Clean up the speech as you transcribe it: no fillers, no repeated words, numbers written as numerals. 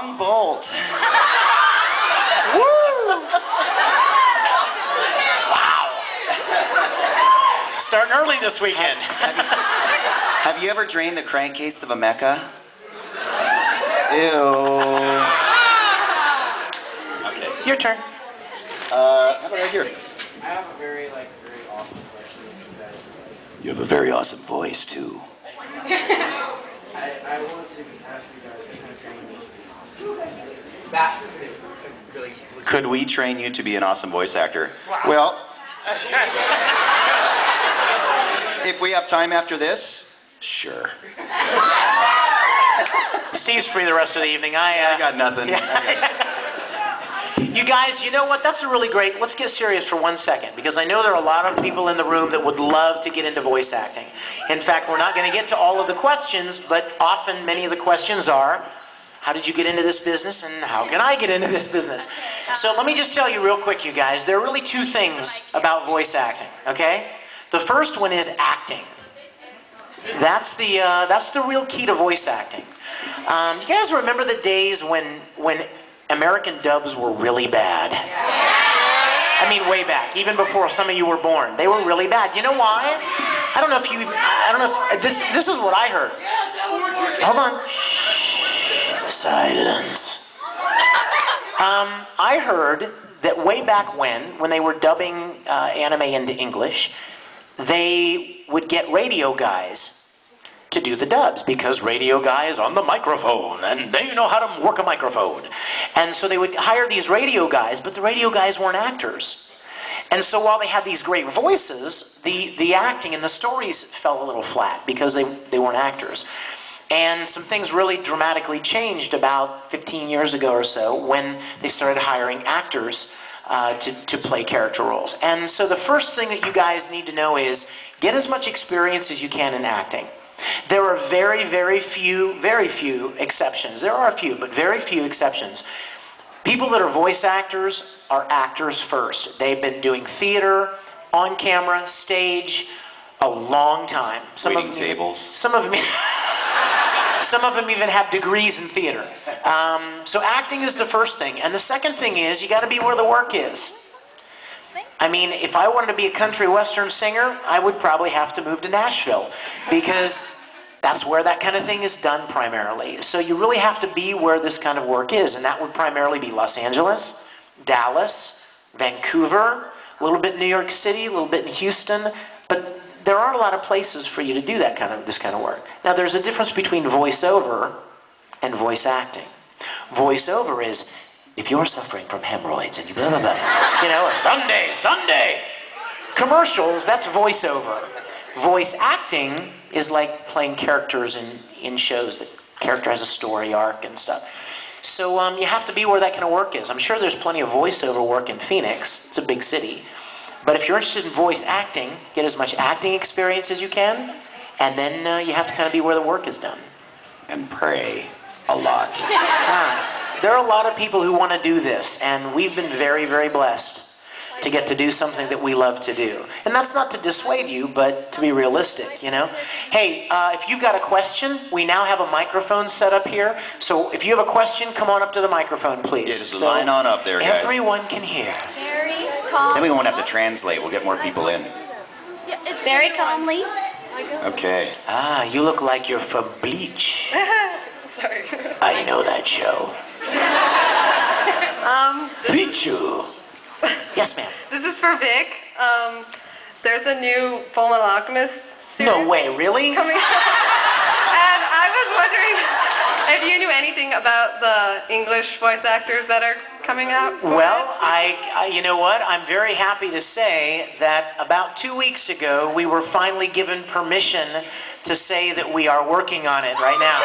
Long bolt. Woo! Wow. Starting early this weekend. Have you ever drained the crankcase of a mecha? Ew. Okay. Your turn. How about right here? I have a very awesome question that you guys You have a very awesome voice, too. I want to ask you guys to kind of train me that really. Could we train you to be an awesome voice actor? Wow. Well, if we have time after this, sure. Steve's free the rest of the evening. I got nothing. You guys, you know what? That's a really great... Let's get serious for 1 second, because I know there are a lot of people in the room that would love to get into voice acting. In fact, we're not going to get to all of the questions, but often many of the questions are, how did you get into this business, and how can I get into this business? So let me just tell you real quick, you guys, there are really two things about voice acting, okay? The first one is acting. That's the real key to voice acting. You guys remember the days when American dubs were really bad? I mean, way back, even before some of you were born. They were really bad. You know why? I don't know if this is what I heard. Hold on. Shh, silence. I heard that way back when they were dubbing anime into English, they would get radio guys to do the dubs, because radio guy is on the microphone and they know how to work a microphone. And so they would hire these radio guys, but the radio guys weren't actors. And so while they had these great voices, the acting and the stories fell a little flat because they weren't actors. And some things really dramatically changed about 15 years ago or so when they started hiring actors to play character roles. And so the first thing that you guys need to know is get as much experience as you can in acting. There are very, very few exceptions. There are a few, but very few exceptions. People that are voice actors are actors first. They've been doing theater, on camera, stage, a long time. Waiting tables. Some of them even have degrees in theater. So acting is the first thing. And the second thing is you got to be where the work is. I mean, if I wanted to be a country western singer, I would probably have to move to Nashville, because that's where that kind of thing is done primarily. So you really have to be where this kind of work is, and that would primarily be Los Angeles, Dallas, Vancouver, a little bit in New York City, a little bit in Houston, but there aren't a lot of places for you to do this kind of work. Now, there's a difference between voiceover and voice acting. Voiceover is, if you're suffering from hemorrhoids and you blah, blah, blah, you know, Sunday. Commercials, that's voiceover. Voice acting is like playing characters in shows that character has a story arc and stuff. So you have to be where that kind of work is. I'm sure there's plenty of voiceover work in Phoenix. It's a big city. But if you're interested in voice acting, get as much acting experience as you can, and then you have to kind of be where the work is done. And pray a lot. There are a lot of people who want to do this, and we've been very, very blessed to get to do something that we love to do. And that's not to dissuade you, but to be realistic, you know? Hey, if you've got a question, we now have a microphone set up here. So if you have a question, come on up to the microphone, please. Yeah, just line on up there, guys. Everyone can hear. Very calm. Then we won't have to translate. We'll get more people in. Yeah, it's very calmly. Okay. Ah, you look like you're from Bleach. Sorry. I know that show. Pichu. Yes, ma'am. This is for Vic. There's a new Full Alchemist series. No way, really? Coming out. And I was wondering if you knew anything about the English voice actors that are coming out. Well, you know what? I'm very happy to say that about 2 weeks ago, we were finally given permission to say that we are working on it right now.